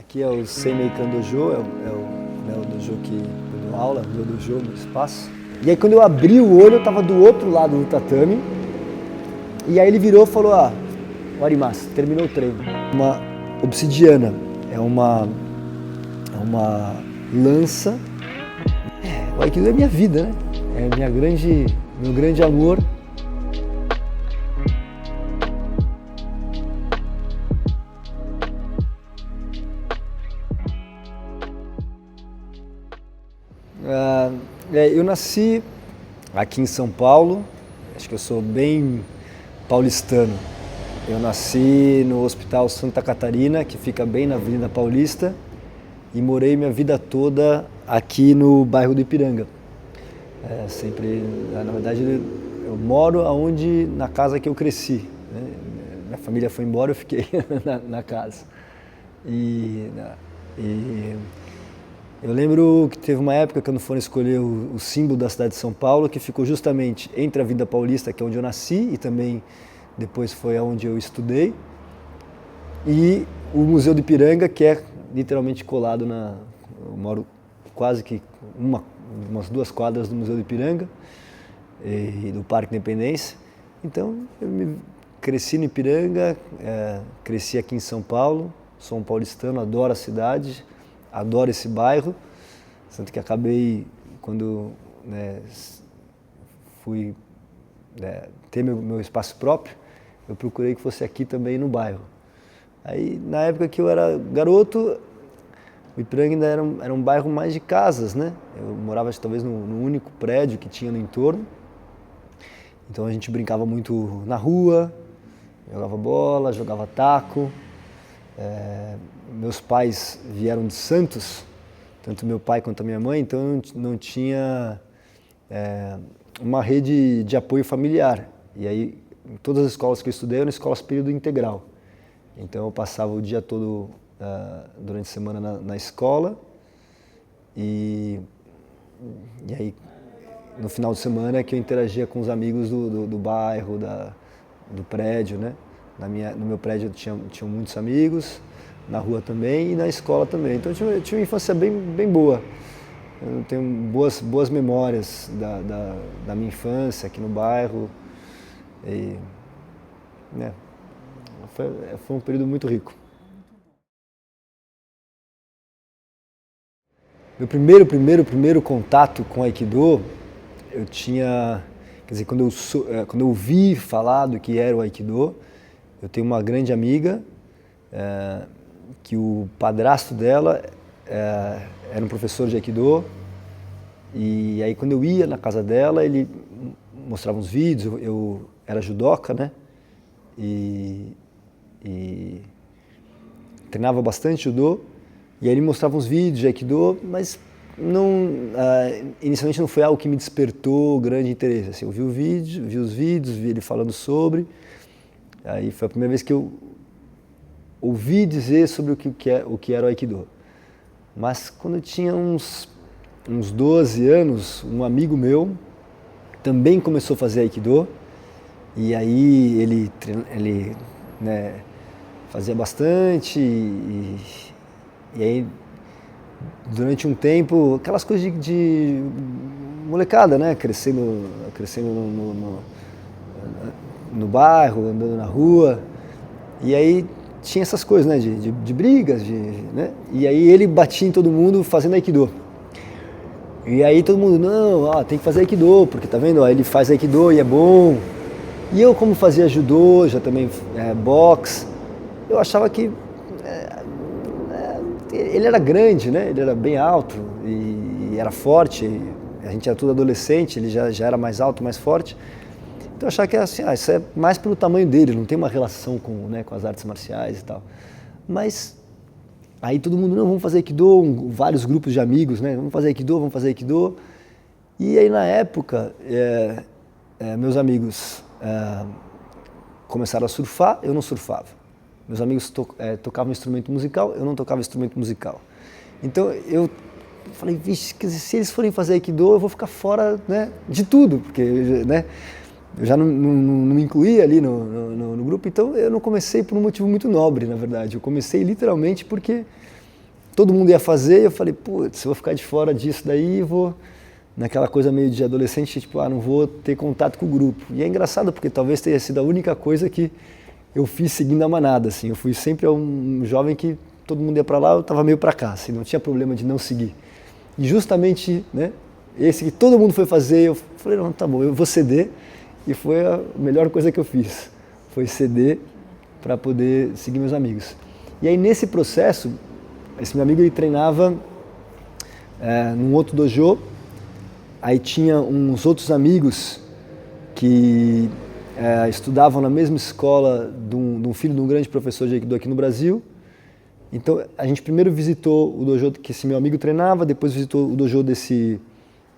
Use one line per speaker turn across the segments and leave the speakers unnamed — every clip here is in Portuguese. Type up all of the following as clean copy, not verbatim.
Aqui é o Senmeikan Dojo, o dojo que eu dou aula, meu dojo, meu espaço. E aí quando eu abri o olho, eu estava do outro lado do tatame. E aí ele virou e falou, Warimasu, terminou o treino. Uma obsidiana, é uma lança. O Aikido é minha vida, né? É meu grande amor. Eu nasci aqui em São Paulo, acho que eu sou bem paulistano. Eu nasci no Hospital Santa Catarina, que fica bem na Avenida Paulista, e morei minha vida toda aqui no bairro do Ipiranga. Na verdade, eu moro na casa que eu cresci, né? Minha família foi embora, eu fiquei na casa. E eu lembro que teve uma época quando foram escolher o símbolo da cidade de São Paulo, que ficou justamente entre a Avenida Paulista, que é onde eu nasci, e também depois foi onde eu estudei, e o Museu do Ipiranga, que é literalmente colado eu moro quase que umas 2 quadras do Museu do Ipiranga e do Parque Independência. Então eu cresci no Ipiranga, cresci aqui em São Paulo, sou um paulistano, adoro a cidade, adoro esse bairro, tanto que acabei, quando fui ter meu espaço próprio, eu procurei que fosse aqui também no bairro. Aí, na época que eu era garoto, o Ipiranga ainda era um bairro mais de casas, né? Eu morava talvez no único prédio que tinha no entorno, então a gente brincava muito na rua, jogava bola, jogava taco. Meus pais vieram de Santos, tanto meu pai quanto a minha mãe, então não tinha uma rede de apoio familiar. E aí, em todas as escolas que eu estudei, eram escolas período integral. Então eu passava o dia todo, durante a semana, na escola, e aí, no final de semana, é que eu interagia com os amigos do bairro, do prédio, né? No meu prédio tinha muitos amigos, na rua também e na escola também. Então eu tinha uma infância bem boa. Eu tenho boas memórias da minha infância aqui no bairro. Foi um período muito rico. Meu primeiro contato com Aikido, eu tinha, quer dizer, quando eu ouvi falar do que era o Aikido, eu tenho uma grande amiga, que o padrasto dela era um professor de Aikido, e aí quando eu ia na casa dela, ele mostrava uns vídeos, eu era judoca, né? E treinava bastante judô, e aí ele mostrava uns vídeos de Aikido, mas inicialmente não foi algo que me despertou grande interesse. Assim, eu vi os vídeos, vi ele falando sobre. Aí foi a primeira vez que eu ouvi dizer sobre o que era o Aikido. Mas quando eu tinha uns 12 anos, um amigo meu também começou a fazer Aikido. E aí ele fazia bastante e aí durante um tempo, aquelas coisas de molecada, né? Crescendo no bairro, andando na rua, e aí tinha essas coisas, né, de brigas, né? E aí ele batia em todo mundo fazendo Aikido. E aí todo mundo, não, tem que fazer Aikido, porque tá vendo, ele faz Aikido e é bom. E eu, como fazia judô, já também boxe, eu achava que ele era grande, né? Ele era bem alto e era forte, a gente era tudo adolescente, ele já era mais alto, mais forte. Então eu achava que assim, isso é mais pelo tamanho dele, não tem uma relação com as artes marciais e tal. Mas aí todo mundo, não, vamos fazer Aikido, vários grupos de amigos, né? Vamos fazer Aikido. E aí na época, meus amigos começaram a surfar, eu não surfava. Meus amigos tocavam instrumento musical, eu não tocava instrumento musical. Então eu falei, vixe, quer dizer, se eles forem fazer Aikido, eu vou ficar fora, né, de tudo, porque, né, eu já não me incluía ali no grupo, então eu não comecei por um motivo muito nobre, na verdade. Eu comecei literalmente porque todo mundo ia fazer, eu falei, putz, eu vou ficar de fora disso daí, vou naquela coisa meio de adolescente, tipo, não vou ter contato com o grupo. E é engraçado, porque talvez tenha sido a única coisa que eu fiz seguindo a manada, assim. Eu fui sempre um jovem que todo mundo ia para lá, eu estava meio para cá, assim, não tinha problema de não seguir. E justamente, né, esse que todo mundo foi fazer, eu falei, não, tá bom, eu vou ceder. E foi a melhor coisa que eu fiz, foi ceder para poder seguir meus amigos. E aí nesse processo, esse meu amigo ele treinava num outro dojo, aí tinha uns outros amigos que estudavam na mesma escola de um filho de um grande professor de Aikido aqui no Brasil. Então a gente primeiro visitou o dojo que esse meu amigo treinava, depois visitou o dojo desse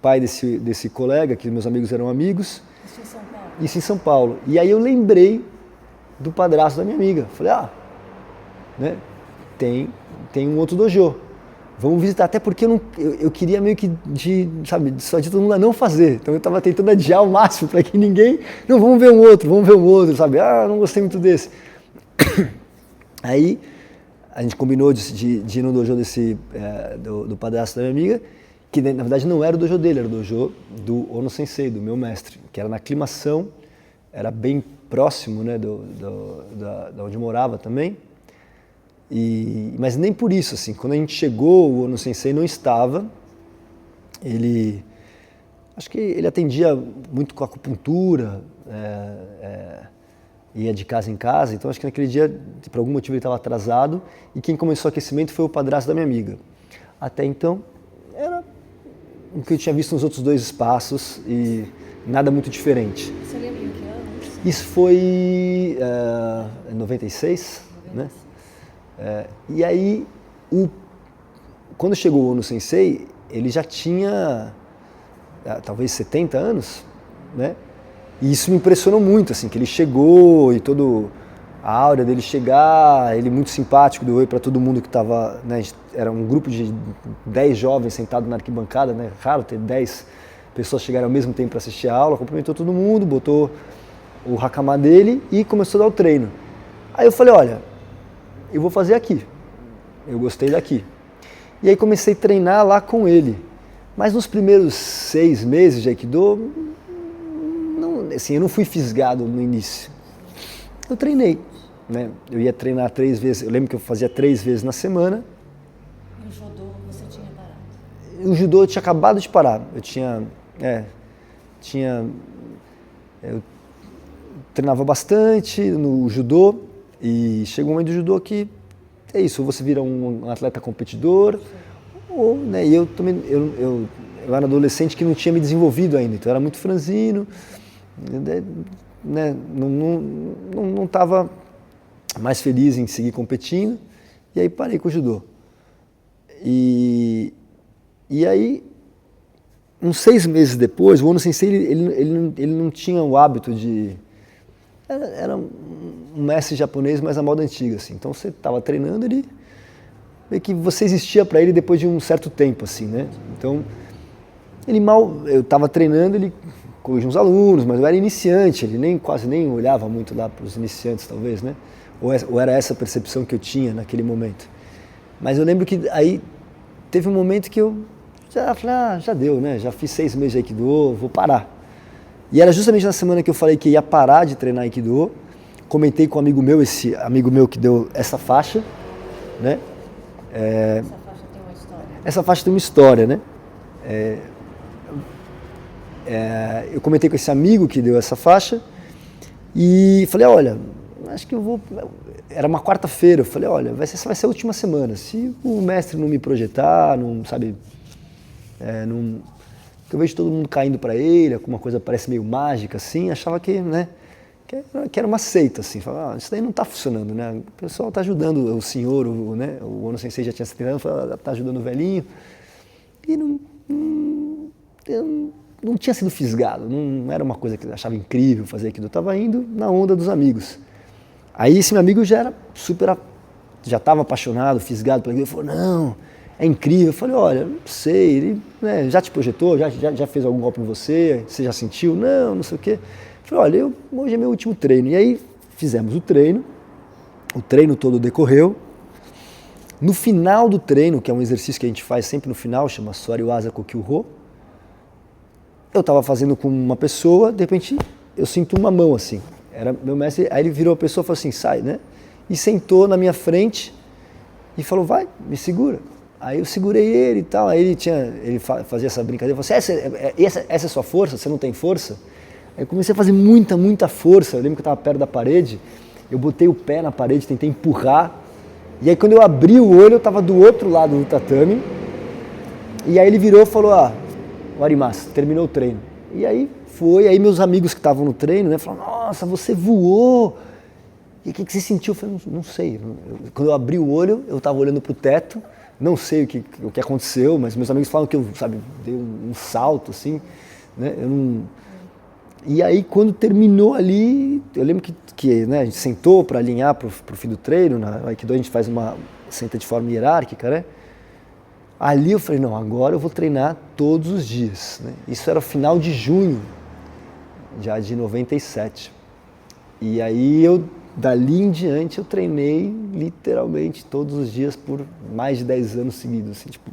pai desse colega, que meus amigos eram amigos.
Isso em São Paulo?
Isso em São Paulo. E aí eu lembrei do padrasto da minha amiga. Falei, né, tem um outro dojo. Vamos visitar, até porque eu queria meio que dissuadir todo mundo a não fazer. Então eu estava tentando adiar ao máximo para que ninguém... Não, vamos ver um outro, sabe? Não gostei muito desse. Aí a gente combinou de ir no dojo do padrasto da minha amiga, que na verdade não era o dojo dele, era o dojo do Ono Sensei, do meu mestre, que era na Aclimação, era bem próximo, né, da onde eu morava também. Mas nem por isso, assim, quando a gente chegou, o Ono Sensei não estava. Acho que ele atendia muito com acupuntura, ia de casa em casa, então acho que naquele dia, por algum motivo, ele estava atrasado, e quem começou o aquecimento foi o padrasto da minha amiga. Até então, era o que eu tinha visto nos outros dois espaços e nada muito diferente.
Você lembra em que ano?
Isso foi em 96, né? E aí, quando chegou o Ono Sensei, ele já tinha talvez 70 anos, né? E isso me impressionou muito, assim, que ele chegou e toda a áurea dele chegar, ele muito simpático, deu oi para todo mundo que estava, né? Era um grupo de 10 jovens sentados na arquibancada, né? Raro ter 10 pessoas chegarem ao mesmo tempo para assistir a aula, cumprimentou todo mundo, botou o hakama dele e começou a dar o treino. Aí eu falei, olha, eu vou fazer aqui, eu gostei daqui. E aí comecei a treinar lá com ele. Mas nos primeiros 6 meses de Aikido, assim, eu não fui fisgado no início. Eu treinei, né? Eu ia treinar 3 vezes, eu lembro que eu fazia 3 vezes na semana.
E o judô você tinha parado?
O judô eu tinha acabado de parar. Eu treinava bastante no judô e chegou um momento do judô que é isso, ou você vira um atleta competidor, ou, né, e eu também, eu era adolescente que não tinha me desenvolvido ainda, então eu era muito franzino, né, não estava mais feliz em seguir competindo, e aí parei com o judô. E aí, uns 6 meses depois, o Ono Sensei, ele não tinha o hábito de... Era um mestre japonês, mas a moda antiga, assim. Então você estava treinando, ele meio que você existia para ele depois de um certo tempo, assim, né? Então, eu estava treinando, ele corrigia uns alunos, mas eu era iniciante, ele quase nem olhava muito lá para os iniciantes, talvez, né? Ou era essa a percepção que eu tinha naquele momento. Mas eu lembro que aí teve um momento que eu já falei, já deu, né? Já fiz 6 meses de Aikido, vou parar. E era justamente na semana que eu falei que ia parar de treinar Aikido, comentei com um amigo meu, esse amigo meu que deu essa faixa, né?
Essa faixa tem uma história.
Essa faixa tem uma história, né? Eu comentei com esse amigo que deu essa faixa e falei, olha, acho que eu vou... Era uma quarta-feira, eu falei, olha, essa vai ser a última semana. Se o mestre não me projetar, não, sabe... Eu vejo todo mundo caindo para ele, alguma coisa parece meio mágica, assim, achava que, né, que era uma seita, assim, falava, isso daí não está funcionando, né, o pessoal está ajudando o senhor, né, o Ono Sensei já tinha 70 anos, está ajudando o velhinho, e não tinha sido fisgado, não era uma coisa que eu achava incrível fazer aquilo, eu estava indo na onda dos amigos. Aí esse meu amigo já estava apaixonado, fisgado por aquilo, ele falou, não, é incrível. Eu falei, olha, não sei, ele, né, já te projetou, já fez algum golpe em você, você já sentiu? Não sei o quê. Eu falei, olha, hoje é meu último treino. E aí fizemos o treino todo decorreu, No final do treino, que é um exercício que a gente faz sempre no final, chama Soryu-Asa Kokyu-Ho, eu estava fazendo com uma pessoa, de repente eu sinto uma mão assim. Era meu mestre, aí ele virou a pessoa e falou assim, sai, né? E sentou na minha frente e falou, vai, me segura. Aí eu segurei ele e tal, aí ele fazia essa brincadeira, falou assim, essa é a sua força? Você não tem força? Aí eu comecei a fazer muita força, eu lembro que eu estava perto da parede, eu botei o pé na parede, tentei empurrar, e aí quando eu abri o olho, eu estava do outro lado do tatame, e aí ele virou e falou, Warimasa, terminou o treino. E aí foi, aí meus amigos que estavam no treino, né, falaram, nossa, você voou! E o que você sentiu? Eu falei, não sei. Quando eu abri o olho, eu estava olhando para o teto, não sei o que aconteceu, mas meus amigos falam que eu, dei um salto, assim, né, eu não... E aí, quando terminou ali, eu lembro que né, a gente sentou para alinhar para o fim do treino, na Aikido a gente senta de forma hierárquica, né? Ali eu falei, não, agora eu vou treinar todos os dias, né? Isso era final de junho, já de 97. E aí, dali em diante, eu treinei literalmente todos os dias por mais de 10 anos seguidos. Assim, tipo,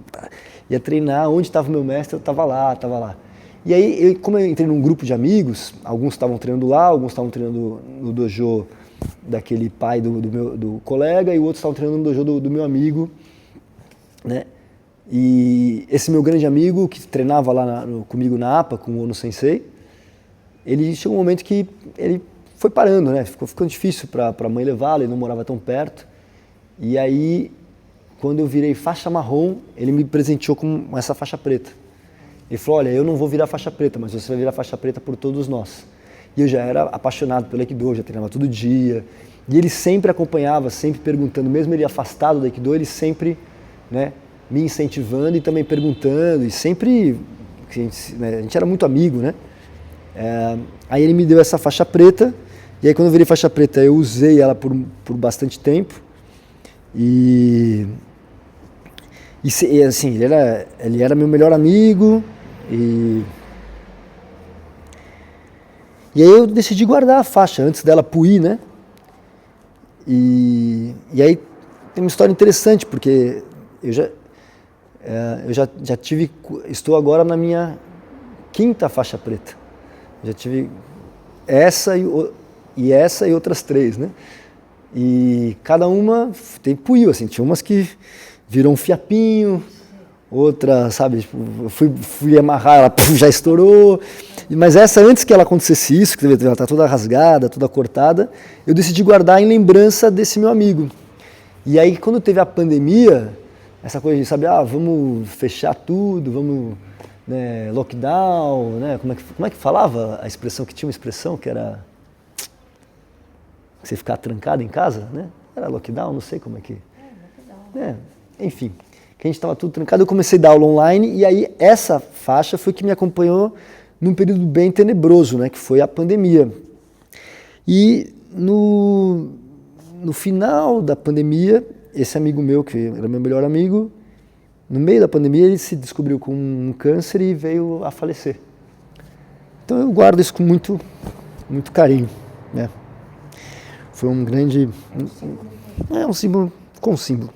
ia treinar, onde estava o meu mestre, eu estava lá. E aí, como eu entrei num grupo de amigos, alguns estavam treinando lá, alguns estavam treinando no dojo daquele pai do colega e outros estavam treinando no dojo do meu amigo, né? E esse meu grande amigo, que treinava lá comigo na APA, com o Ono Sensei, ele chegou um momento que ele foi parando, né? Ficou ficando difícil para a mãe levá-lo, ele não morava tão perto. E aí, quando eu virei faixa marrom, ele me presenteou com essa faixa preta. Ele falou, olha, eu não vou virar faixa preta, mas você vai virar faixa preta por todos nós. E eu já era apaixonado pelo Aikido, já treinava todo dia. E ele sempre acompanhava, sempre perguntando, mesmo ele afastado do Aikido, ele sempre, né, me incentivando e também perguntando. E sempre, a gente era muito amigo, né? Aí ele me deu essa faixa preta. E aí quando eu virei faixa preta, eu usei ela por bastante tempo. E assim, ele era meu melhor amigo. E aí eu decidi guardar a faixa antes dela puir, né? E aí tem uma história interessante, porque eu já tive, estou agora na minha 5ª faixa preta. Já tive essa e outras 3, né? E cada uma puiu, assim, tinha umas que virou um fiapinho, outra, sabe, tipo, eu fui amarrar, ela já estourou. Mas essa, antes que ela acontecesse isso, que ela está toda rasgada, toda cortada, eu decidi guardar em lembrança desse meu amigo. E aí, quando teve a pandemia, essa coisa de, sabe, vamos fechar tudo, vamos, né, lockdown, né, como é que falava a expressão, que tinha uma expressão que era você ficar trancado em casa, né? Era lockdown, não sei como é que... enfim, que a gente estava tudo trancado, eu comecei a dar aula online e aí essa faixa foi que me acompanhou num período bem tenebroso, né, que foi a pandemia. E no final da pandemia, esse amigo meu, que era meu melhor amigo, no meio da pandemia ele se descobriu com um câncer e veio a falecer. Então eu guardo isso com muito carinho, né? Foi um grande... um símbolo, com um símbolo.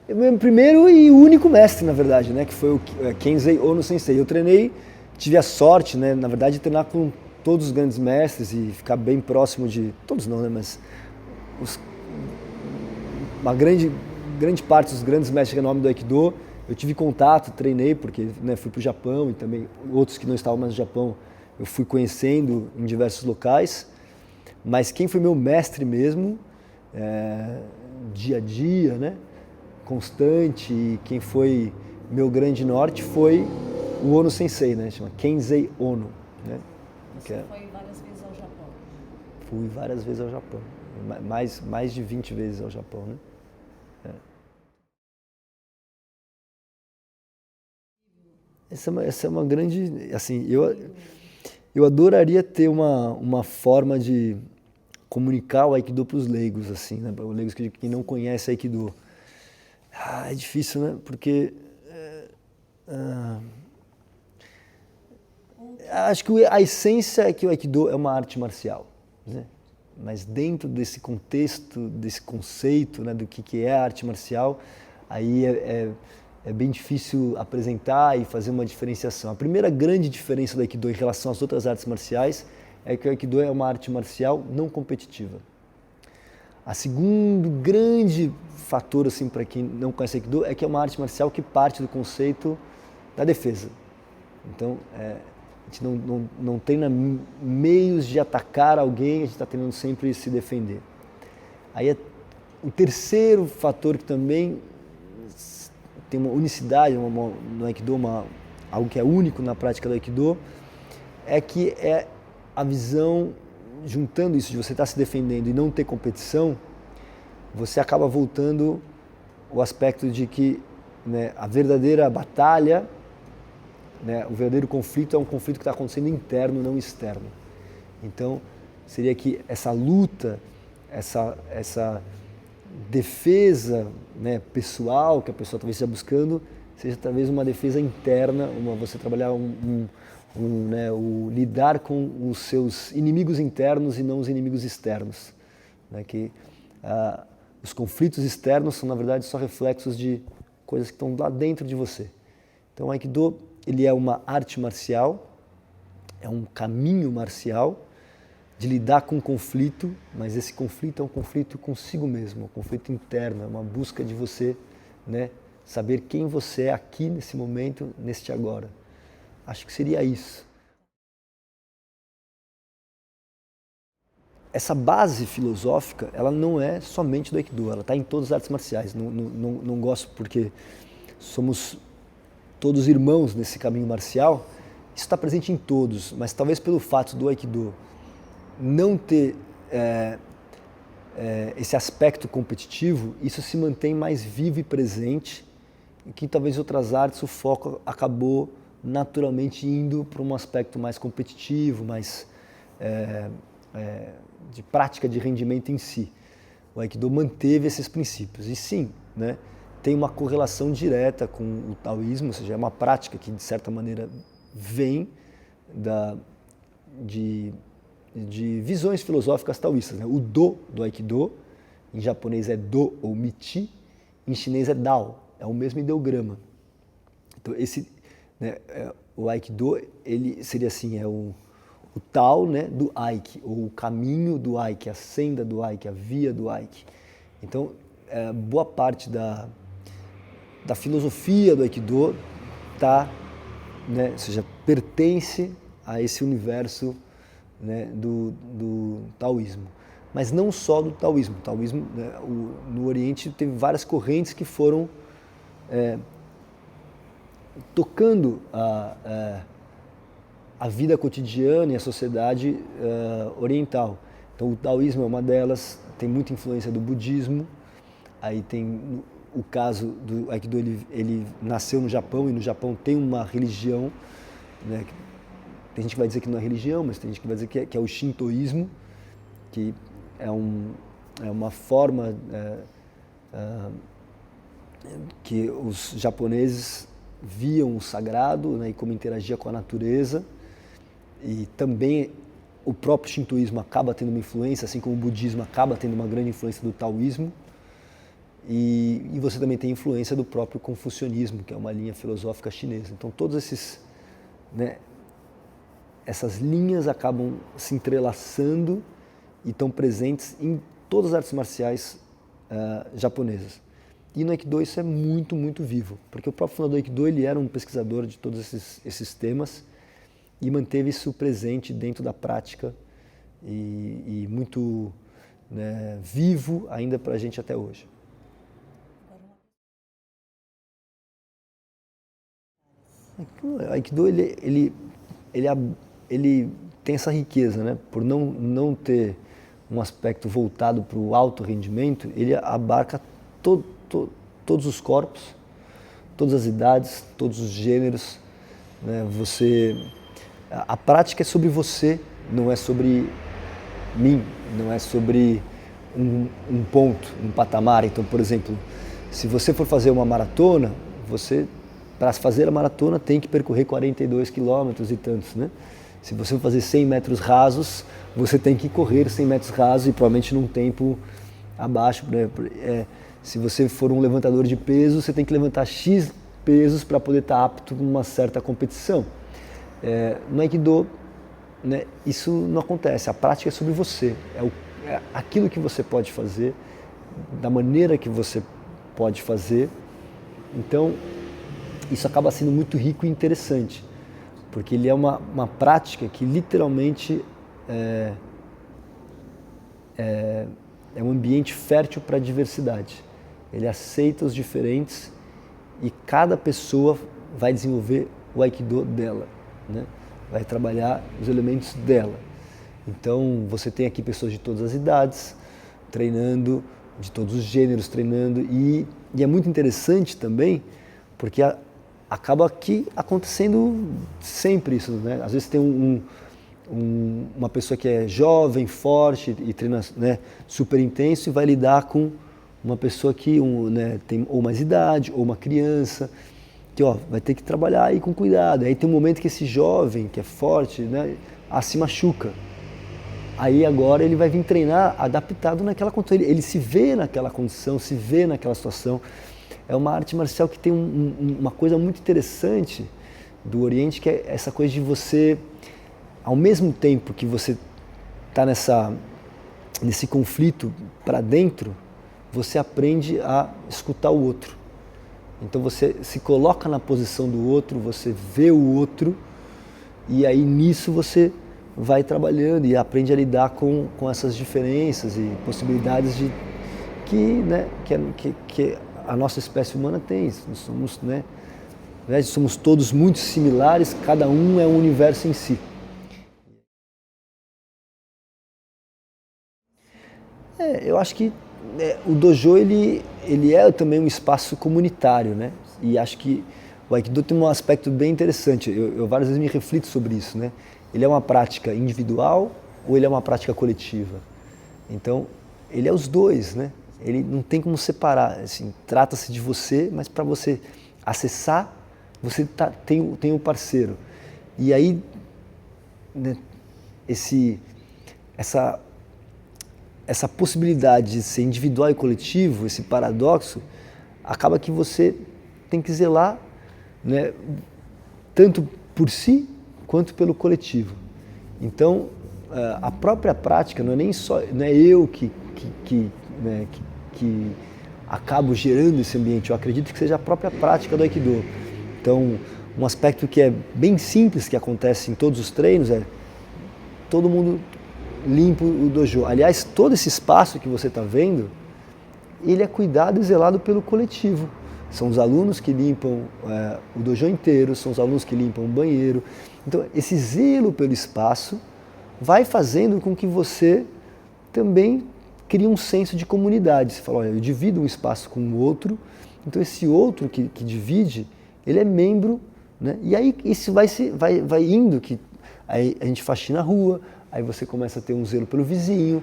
Meu primeiro e único mestre, na verdade, né, que foi o Kensei Ono Sensei. Eu treinei, tive a sorte, né, na verdade, de treinar com todos os grandes mestres e ficar bem próximo de... Todos não, né, mas... uma grande parte dos grandes mestres de renome do Aikido, eu tive contato, treinei, porque, né, fui para o Japão e também outros que não estavam mais no Japão, eu fui conhecendo em diversos locais. Mas quem foi meu mestre mesmo, dia a dia, né, constante, e quem foi meu grande norte foi o Ono Sensei, né, chama Kensei Ono, né.
Você foi várias vezes ao Japão?
Fui várias vezes ao Japão, mais de 20 vezes ao Japão, né. Essa é uma grande, assim, eu adoraria ter uma forma de comunicar o Aikido para os leigos, assim, né, para os leigos que não conhecem Aikido. É difícil, né, porque acho que a essência é que o Aikido é uma arte marcial, né? Mas dentro desse contexto, desse conceito, né, do que é a arte marcial, aí é bem difícil apresentar e fazer uma diferenciação. A primeira grande diferença do Aikido em relação às outras artes marciais é que o Aikido é uma arte marcial não competitiva. A segundo grande fator, assim, para quem não conhece Aikido, é que é uma arte marcial que parte do conceito da defesa. Então, a gente não treina meios de atacar alguém, a gente está treinando sempre se defender. Aí o terceiro fator que também tem uma unicidade no Aikido, algo que é único na prática do Aikido, é que é a visão, juntando isso de você estar se defendendo e não ter competição, você acaba voltando o aspecto de que, né, a verdadeira batalha, né, o verdadeiro conflito é um conflito que está acontecendo interno, não externo. Então, seria que essa luta, essa defesa, né, pessoal que a pessoa talvez esteja buscando, seja talvez uma defesa interna, você trabalhar né, o lidar com os seus inimigos internos e não os inimigos externos. Né, que os conflitos externos são, na verdade, só reflexos de coisas que estão lá dentro de você. Então, o Aikido, ele é uma arte marcial, é um caminho marcial de lidar com o conflito, mas esse conflito é um conflito consigo mesmo, um conflito interno, é uma busca de você, né, saber quem você é aqui nesse momento, neste agora. Acho que seria isso. Essa base filosófica, ela não é somente do Aikido, ela está em todas as artes marciais. Não gosto porque somos todos irmãos nesse caminho marcial, isso está presente em todos, mas talvez pelo fato do Aikido não ter esse aspecto competitivo, isso se mantém mais vivo e presente, e que talvez em outras artes o foco acabou naturalmente indo para um aspecto mais competitivo, mais de prática de rendimento em si. O Aikido manteve esses princípios, e sim, né, tem uma correlação direta com o taoísmo, ou seja, é uma prática que, de certa maneira, vem de visões filosóficas taoístas. Né? O do Aikido, em japonês é do ou michi, em chinês é dao, é o mesmo ideograma. Então, né, o Aikido, ele seria assim, o Tao, né, do Aiki, ou o caminho do Aiki, a senda do Aiki, a via do Aiki. Então, boa parte da filosofia do Aikido né, ou seja, pertence a esse universo, né, do taoísmo. Mas não só do taoísmo. O taoísmo, né, no Oriente teve várias correntes que foram tocando a vida cotidiana e a sociedade oriental. Então o taoísmo é uma delas, tem muita influência do budismo, aí tem o caso do Aikido, ele nasceu no Japão, e no Japão tem uma religião, né, tem gente que vai dizer que não é religião, mas tem gente que vai dizer que é o shintoísmo, que é uma forma que os japoneses viam o sagrado, né, e como interagia com a natureza, e também o próprio shintoísmo acaba tendo uma influência, assim como o budismo acaba tendo uma grande influência do taoísmo. E você também tem influência do próprio confucionismo, que é uma linha filosófica chinesa. Então, todos né, essas linhas acabam se entrelaçando e estão presentes em todas as artes marciais japonesas. E no Aikido isso é muito, muito vivo, porque o próprio fundador do Aikido, ele era um pesquisador de todos esses temas e manteve isso presente dentro da prática e muito, né, vivo ainda para a gente até hoje. O Aikido, ele tem essa riqueza, né? Por não ter um aspecto voltado para o alto rendimento, ele abarca todos os corpos, todas as idades, todos os gêneros, né? A prática é sobre você, não é sobre mim, não é sobre um ponto, um patamar. Então, por exemplo, se você for fazer uma maratona, você, para fazer a maratona, tem que percorrer 42 quilômetros e tantos, né? Se você for fazer 100 metros rasos, você tem que correr 100 metros rasos e provavelmente num tempo abaixo. Né? Se você for um levantador de peso, você tem que levantar X pesos para poder estar apto com uma certa competição. No Aikido, né, isso não acontece. A prática é sobre você. É aquilo que você pode fazer, da maneira que você pode fazer. Então, isso acaba sendo muito rico e interessante, porque ele é uma prática que literalmente é um ambiente fértil para a diversidade. Ele aceita os diferentes e cada pessoa vai desenvolver o Aikido dela, né? Vai trabalhar os elementos dela. Então você tem aqui pessoas de todas as idades, treinando, de todos os gêneros treinando, e é muito interessante também, porque acaba aqui acontecendo sempre isso, né? Às vezes tem uma pessoa que é jovem, forte e treina, né, super intenso e vai lidar com uma pessoa que né, tem ou mais idade ou uma criança, que vai ter que trabalhar aí com cuidado. Aí tem um momento que esse jovem, que é forte, né, se machuca. Aí agora ele vai vir treinar adaptado naquela condição. Ele se vê naquela condição, se vê naquela situação. É uma arte marcial que tem uma coisa muito interessante do Oriente, que é essa coisa de você, ao mesmo tempo que você está nesse conflito para dentro, você aprende a escutar o outro. Então você se coloca na posição do outro, você vê o outro, e aí nisso você vai trabalhando e aprende a lidar com essas diferenças e possibilidades que a nossa espécie humana tem. Nós somos, né, somos todos muito similares, cada um é um universo em si. Eu acho que o dojo ele é também um espaço comunitário, né? E acho que o Aikido tem um aspecto bem interessante. Eu várias vezes me reflito sobre isso, né? Ele é uma prática individual ou ele é uma prática coletiva? Então, ele é os dois, né? Ele não tem como separar. Assim, trata-se de você, mas para você acessar, você tem um parceiro. E aí, né, essa possibilidade de ser individual e coletivo, esse paradoxo, acaba que você tem que zelar, né, tanto por si quanto pelo coletivo. Então, a própria prática não é nem só, não é eu que acabo gerando esse ambiente, eu acredito que seja a própria prática do Aikido. Então, um aspecto que é bem simples, que acontece em todos os treinos, é todo mundo limpa o dojo. Aliás, todo esse espaço que você está vendo, ele é cuidado e zelado pelo coletivo. São os alunos que limpam o dojo inteiro, são os alunos que limpam o banheiro. Então, esse zelo pelo espaço vai fazendo com que você também crie um senso de comunidade. Você fala, olha, eu divido um espaço com o outro, então esse outro que divide, ele é membro, né? E aí isso vai indo, que aí a gente faxina a rua, aí você começa a ter um zelo pelo vizinho,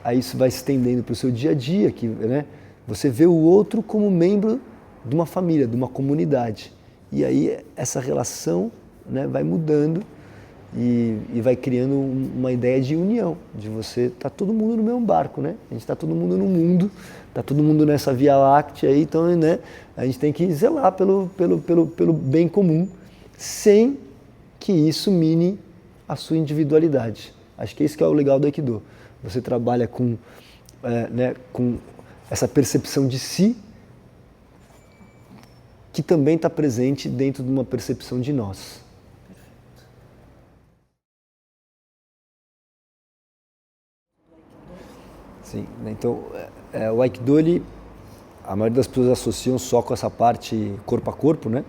aí isso vai se estendendo para o seu dia a dia, que, né, você vê o outro como membro de uma família, de uma comunidade. E aí essa relação, né, vai mudando e vai criando uma ideia de união, de você tá todo mundo no mesmo barco, né? A gente está todo mundo no mundo, está todo mundo nessa Via Láctea aí, então, né, a gente tem que zelar pelo bem comum, sem que isso mine a sua individualidade. Acho que é isso que é o legal do Aikido. Você trabalha com essa percepção de si, que também está presente dentro de uma percepção de nós. Sim, então o Aikido, a maioria das pessoas associam só com essa parte corpo a corpo, né?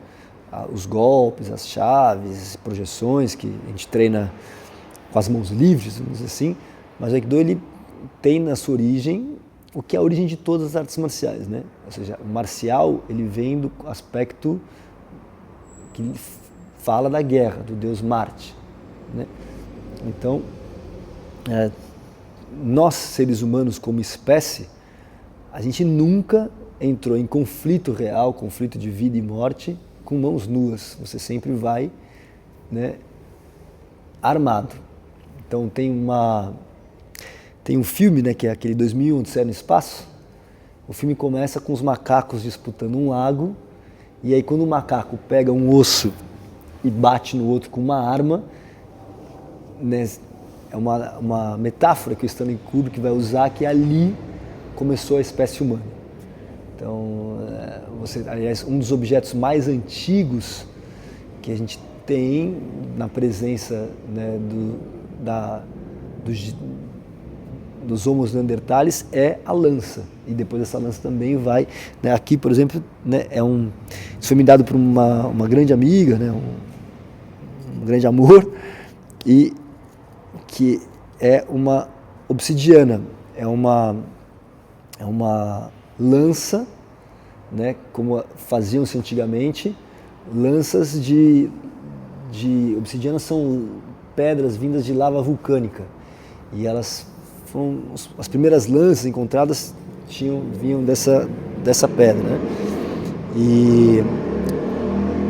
Os golpes, as chaves, as projeções que a gente treina com as mãos livres, vamos dizer assim, mas o Aikido ele tem na sua origem o que é a origem de todas as artes marciais, né? Ou seja, o marcial ele vem do aspecto que fala da guerra, do deus Marte, né? Então, nós seres humanos como espécie, a gente nunca entrou em conflito real, conflito de vida e morte, com mãos nuas. Você sempre vai, né, armado. Então tem um filme, né, que é aquele 2001, Odisseia no Espaço. O filme começa com os macacos disputando um lago, e aí quando o macaco pega um osso e bate no outro com uma arma, né, é uma metáfora que o Stanley Kubrick vai usar, que ali começou a espécie humana. Então, aliás, um dos objetos mais antigos que a gente tem na presença, né, dos Homo neanderthalis é a lança. E depois essa lança também vai, né, aqui, por exemplo, né, isso foi me dado por uma grande amiga, né, um grande amor, e que é uma obsidiana, é uma lança, né, como faziam-se antigamente. Lanças de obsidiana são pedras vindas de lava vulcânica, e elas foram as primeiras lanças encontradas vinham dessa pedra, né?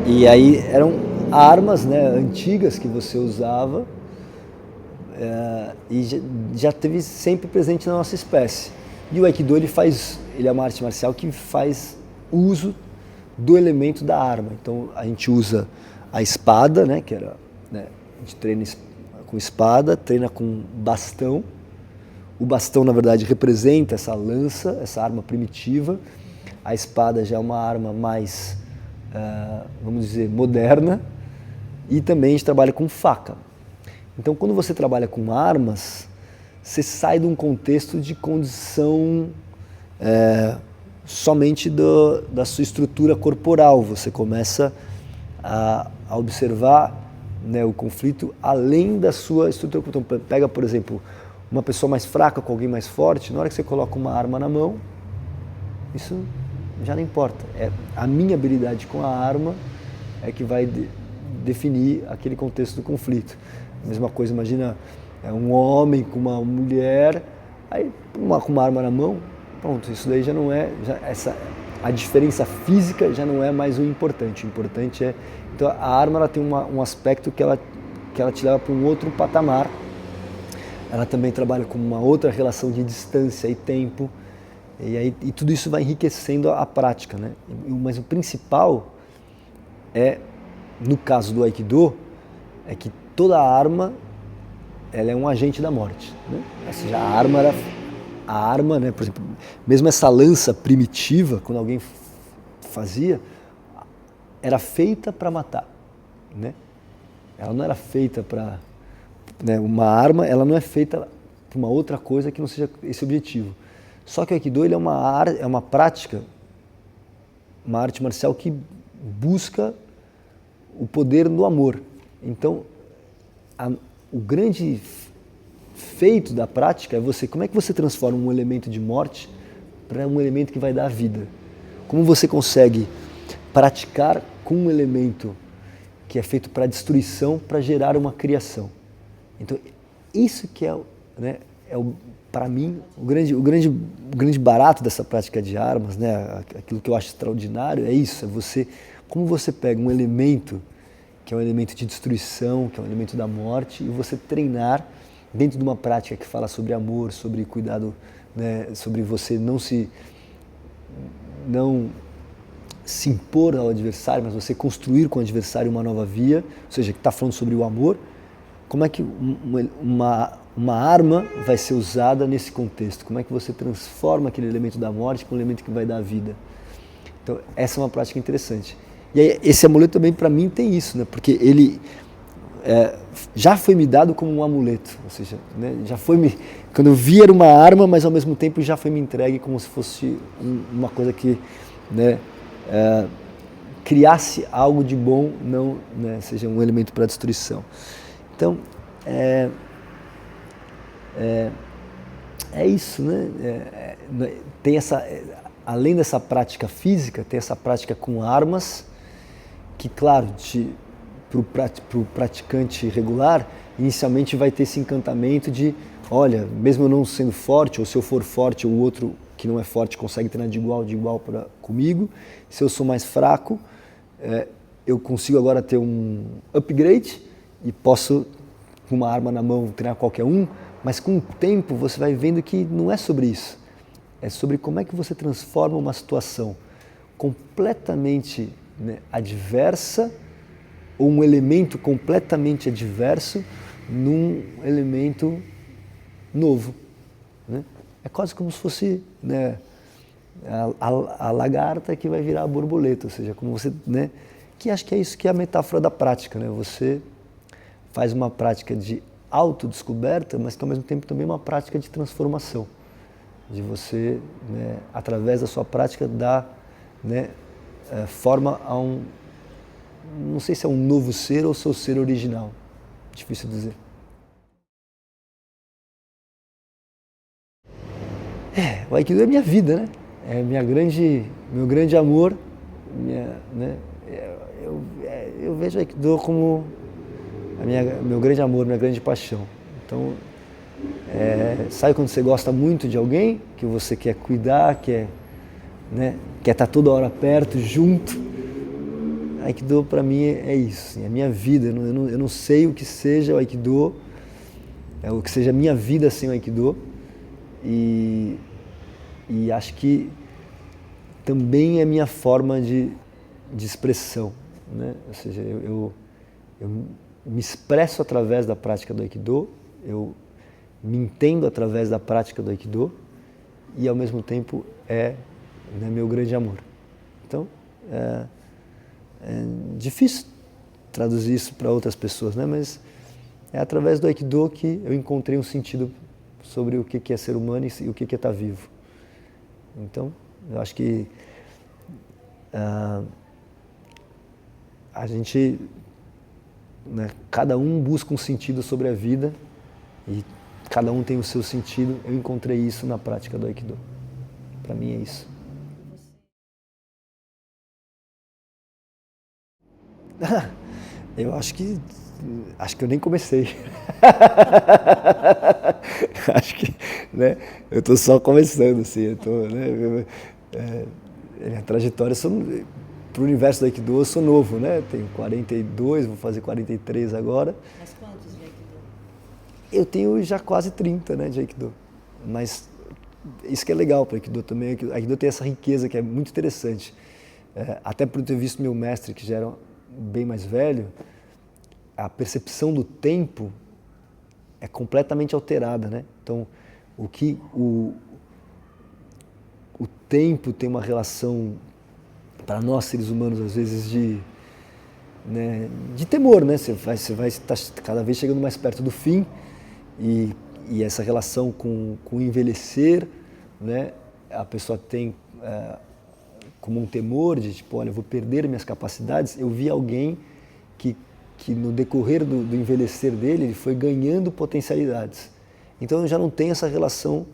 E aí eram armas, né, antigas que você usava, e já teve sempre presente na nossa espécie. E o Aikido ele é uma arte marcial que faz uso do elemento da arma. Então a gente usa a espada, né, a gente treina com espada, treina com bastão. O bastão, na verdade, representa essa lança, essa arma primitiva. A espada já é uma arma mais, vamos dizer, moderna. E também a gente trabalha com faca. Então, quando você trabalha com armas, você sai de um contexto de condição somente da sua estrutura corporal. Você começa a observar, né, o conflito além da sua estrutura corporal. Então, pega, por exemplo, uma pessoa mais fraca com alguém mais forte, na hora que você coloca uma arma na mão, isso já não importa. A minha habilidade com a arma é que vai definir aquele contexto do conflito. A mesma coisa, imagina um homem com uma mulher, aí com uma arma na mão, pronto, isso daí já não é, a diferença física já não é mais o importante. O importante é, então a arma ela tem um aspecto que ela te leva para um outro patamar. Ela também trabalha com uma outra relação de distância e tempo, e tudo isso vai enriquecendo a prática, né? Mas o principal no caso do Aikido, é que toda arma ela é um agente da morte, né? Ou seja, a arma, né, por exemplo, mesmo essa lança primitiva, quando alguém fazia, era feita para matar, né? Ela não era feita para, né, uma arma, ela não é feita para uma outra coisa que não seja esse objetivo. Só que o Aikido ele é uma prática, uma arte marcial que busca o poder do amor. Então, o grande feito da prática é como é que você transforma um elemento de morte para um elemento que vai dar vida. Como você consegue praticar com um elemento que é feito para destruição, para gerar uma criação. Então, isso que né, para mim, o grande barato dessa prática de armas, né, aquilo que eu acho extraordinário é isso, como você pega um elemento que é um elemento de destruição, que é um elemento da morte, e você treinar dentro de uma prática que fala sobre amor, sobre cuidado, né, sobre você não se impor ao adversário, mas você construir com o adversário uma nova via, ou seja, que está falando sobre o amor. Como é que uma arma vai ser usada nesse contexto? Como é que você transforma aquele elemento da morte para um elemento que vai dar vida? Então, essa é uma prática interessante. E aí, esse amuleto também, para mim, tem isso, né? Porque ele já foi me dado como um amuleto, ou seja, né, quando eu vi era uma arma, mas ao mesmo tempo já foi me entregue como se fosse uma coisa que, né, criasse algo de bom, não, né, seja um elemento para destruição. Então, é isso, né? Tem além dessa prática física, tem essa prática com armas, que, claro, para o praticante regular, inicialmente vai ter esse encantamento de, olha, mesmo eu não sendo forte, ou se eu for forte, o outro que não é forte consegue treinar de igual comigo. Se eu sou mais fraco, eu consigo agora ter um upgrade e posso com uma arma na mão treinar qualquer um, mas com o tempo você vai vendo que não é sobre isso. É sobre como é que você transforma uma situação completamente, né, adversa, ou um elemento completamente adverso, num elemento novo. Né? É quase como se fosse, né, a lagarta que vai virar a borboleta, ou seja, como você, né, que acho que é isso que é a metáfora da prática. Né? Você faz uma prática de autodescoberta, mas que ao mesmo tempo também é uma prática de transformação. De você, né, através da sua prática, dar, né, forma a um, não sei se é um novo ser ou seu ser original. Difícil dizer. O Aikido é minha vida, né? É meu grande amor. Né? Eu vejo o Aikido como meu grande amor, minha grande paixão. Então, sabe quando você gosta muito de alguém, que você quer cuidar, quer estar toda hora perto, junto? Aikido para mim é isso, assim, é a minha vida. Eu não sei o que seja o Aikido, o que seja a minha vida sem o Aikido. E acho que também é minha forma de expressão, né? Ou seja, eu me expresso através da prática do Aikido, eu me entendo através da prática do Aikido e ao mesmo tempo né, meu grande amor. Então, é difícil traduzir isso para outras pessoas, né? Mas é através do Aikido que eu encontrei um sentido sobre o que é ser humano e o que é estar vivo. Então, eu acho que a gente, né, cada um busca um sentido sobre a vida e cada um tem o seu sentido. Eu encontrei isso na prática do Aikido. Para mim é isso. Eu acho que eu nem comecei. Acho que, né, eu estou só começando, assim, minha trajetória, para o universo do Aikido eu sou novo, né? Tenho 42, vou fazer 43 agora.
Mas quantos de Aikido?
Eu tenho já quase 30, né, de Aikido. Mas isso que é legal para o Aikido também, o Aikido tem essa riqueza que é muito interessante. Até por ter visto meu mestre, que já era bem mais velho, a percepção do tempo é completamente alterada, né? Então, o tempo tem uma relação, para nós seres humanos, às vezes, de temor, né? Você vai estar cada vez chegando mais perto do fim e essa relação com o envelhecer, né? A pessoa tem como um temor de, tipo, olha, eu vou perder minhas capacidades. Eu vi alguém que no decorrer do envelhecer dele, ele foi ganhando potencialidades. Então eu já não tenho essa relação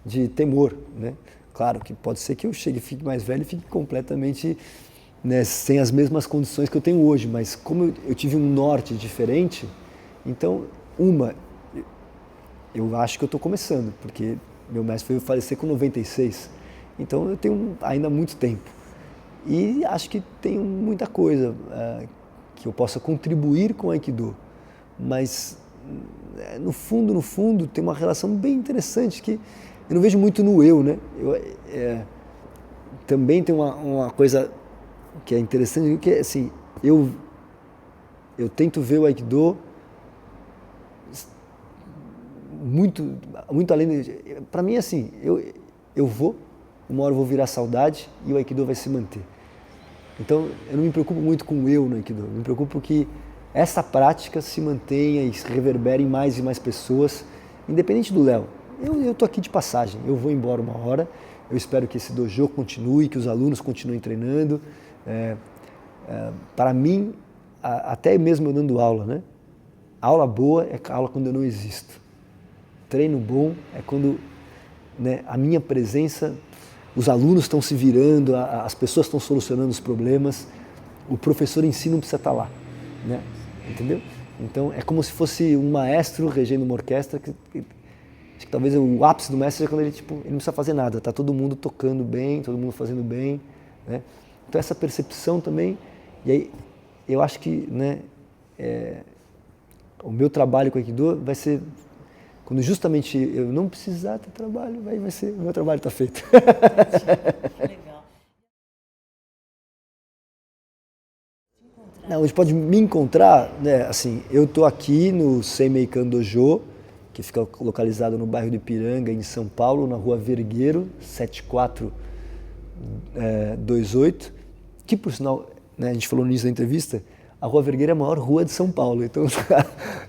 de temor, né? Claro que pode ser que eu chegue, fique mais velho e fique completamente, né, sem as mesmas condições que eu tenho hoje, mas como eu tive um norte diferente, então, eu acho que eu estou começando, porque meu mestre foi falecer com 96, então eu tenho ainda muito tempo. E acho que tenho muita coisa que eu possa contribuir com o Aikido, mas no fundo, tem uma relação bem interessante que eu não vejo muito no eu, né? Também tem uma coisa que é interessante, que é assim, eu tento ver o Aikido muito além para mim, assim, uma hora eu vou virar saudade e o Aikido vai se manter. Então, eu não me preocupo muito com o eu no Aikido, eu me preocupo que essa prática se mantenha e se reverbere em mais e mais pessoas, independente do Léo. Eu estou aqui de passagem, eu vou embora uma hora, eu espero que esse dojo continue, que os alunos continuem treinando. Para mim, até mesmo eu dando aula, né? Aula boa é aula quando eu não existo. Treino bom é quando, né, a minha presença, os alunos estão se virando, as pessoas estão solucionando os problemas, o professor em si não precisa estar lá, né? Entendeu? Então é como se fosse um maestro regendo uma orquestra, acho que talvez o ápice do mestre é quando ele não precisa fazer nada, está todo mundo tocando bem, todo mundo fazendo bem, né? Então essa percepção também, e aí eu acho que, né, O meu trabalho com o Aikido vai ser, quando justamente eu não precisar ter trabalho, vai ser, o meu trabalho está feito.
Legal.
Não, hoje pode me encontrar, né, assim, eu estou aqui no Seimeikan Dojo, que fica localizado no bairro de Ipiranga, em São Paulo, na rua Vergueiro, 7428, que por sinal, né, a gente falou nisso na entrevista, a rua Vergueiro é a maior rua de São Paulo, então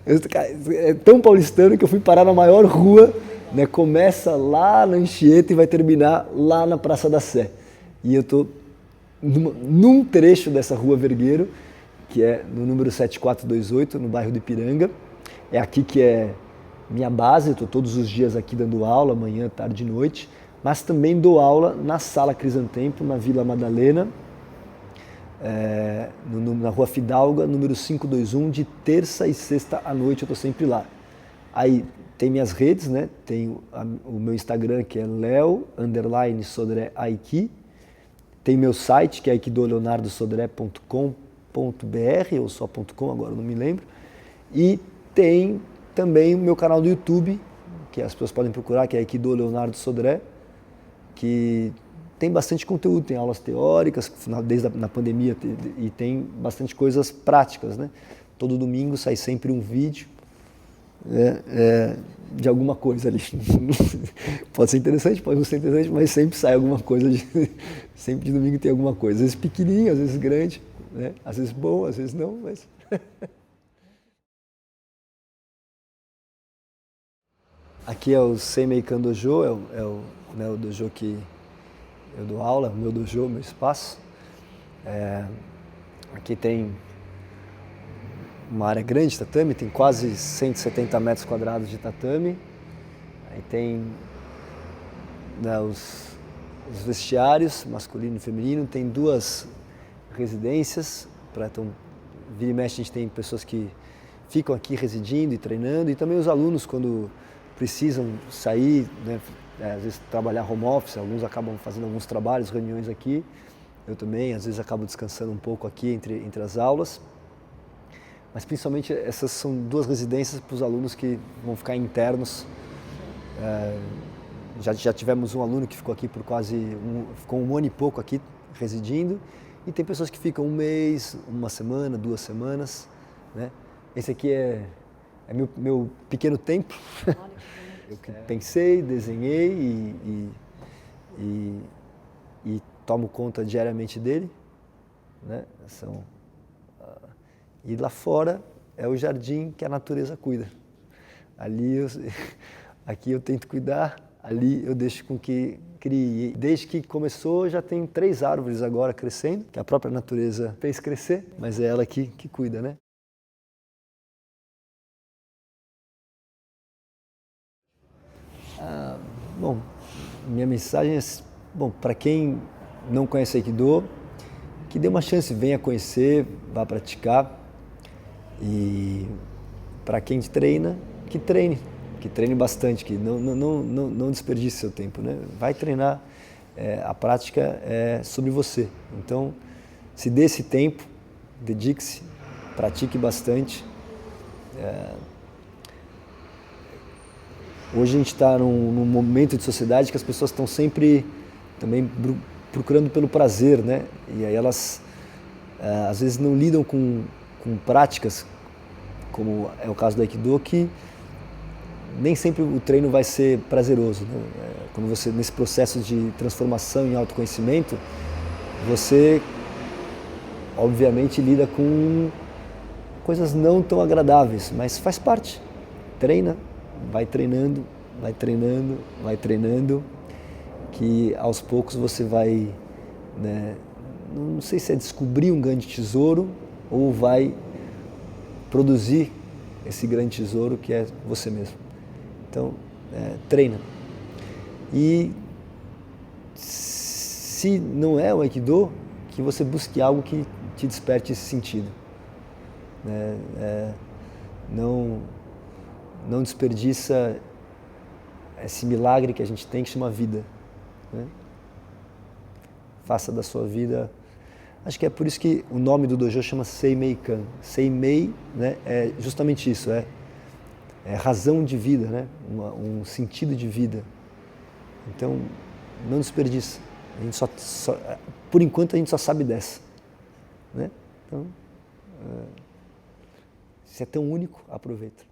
é tão paulistano que eu fui parar na maior rua, né, começa lá na Anchieta e vai terminar lá na Praça da Sé. E eu estou num trecho dessa rua Vergueiro, que é no número 7428, no bairro de Ipiranga. É aqui que é minha base, eu estou todos os dias aqui dando aula, manhã, tarde e noite, mas também dou aula na Sala Crisantempo, na Vila Madalena, na Rua Fidalga, número 521, de terça e sexta à noite, eu estou sempre lá. Aí tem minhas redes, né? Tem o meu Instagram, que é leo_sodré aiki, tem meu site, que é aikidoleonardosodré.com.br, ou só .com, agora não me lembro. E tem também o meu canal do YouTube, que as pessoas podem procurar, que é Aikido Leonardo Sodré, que tem bastante conteúdo, tem aulas teóricas, desde na pandemia, e tem bastante coisas práticas, né? Todo domingo sai sempre um vídeo de alguma coisa ali. Pode ser interessante, pode não ser interessante, mas sempre sai alguma coisa, sempre de domingo tem alguma coisa. Às vezes pequenininho, às vezes grande, né? Às vezes bom, às vezes não, mas... Aqui é o Seimeikan Dojo, né, o dojo que eu dou aula, meu dojo, meu espaço. Aqui tem uma área grande de tatame, tem quase 170 metros quadrados de tatame. Aí tem, né, os vestiários, masculino e feminino, tem 2 residências, então vira e mexe a gente tem pessoas que ficam aqui residindo e treinando, e também os alunos quando precisam sair, né, às vezes trabalhar home office, alguns acabam fazendo alguns trabalhos, reuniões aqui, eu também, às vezes acabo descansando um pouco aqui entre as aulas, mas principalmente essas são 2 residências para os alunos que vão ficar internos. Já tivemos um aluno que ficou aqui por ficou 1 ano e pouco aqui residindo, e tem pessoas que ficam 1 mês, 1 semana, 2 semanas, né? Esse aqui é meu pequeno templo. Eu que pensei, desenhei e tomo conta diariamente dele, né? E lá fora é o jardim que a natureza cuida. Aqui eu tento cuidar, ali eu deixo com que crie. Desde que começou já tem 3 árvores agora crescendo, que a própria natureza fez crescer, mas é ela que cuida, né? Bom, minha mensagem é, para quem não conhece Aikido, que dê uma chance, venha conhecer, vá praticar. E para quem treina, que treine bastante, que não desperdice seu tempo, né? Vai treinar, a prática é sobre você. Então, se dê esse tempo, dedique-se, pratique bastante. Hoje a gente está num momento de sociedade que as pessoas estão sempre também procurando pelo prazer, né? E aí elas às vezes não lidam com práticas, como é o caso do Aikido, que nem sempre o treino vai ser prazeroso, né? Quando você, nesse processo de transformação em autoconhecimento, você obviamente lida com coisas não tão agradáveis, mas faz parte. Treina, vai treinando, vai treinando, vai treinando, que aos poucos você vai, né, não sei se é descobrir um grande tesouro ou vai produzir esse grande tesouro que é você mesmo. Então, treina. E se não é o Aikido, que você busque algo que te desperte esse sentido. Não desperdiça esse milagre que a gente tem, que chama vida, né? Faça da sua vida Acho que é por isso que o nome do dojo chama Seimei Kan. Seimei, né, é justamente isso, é razão de vida, né, um sentido de vida. Então, não desperdiça. A gente por enquanto a gente só sabe dessa, né? Então, se é tão único, aproveita.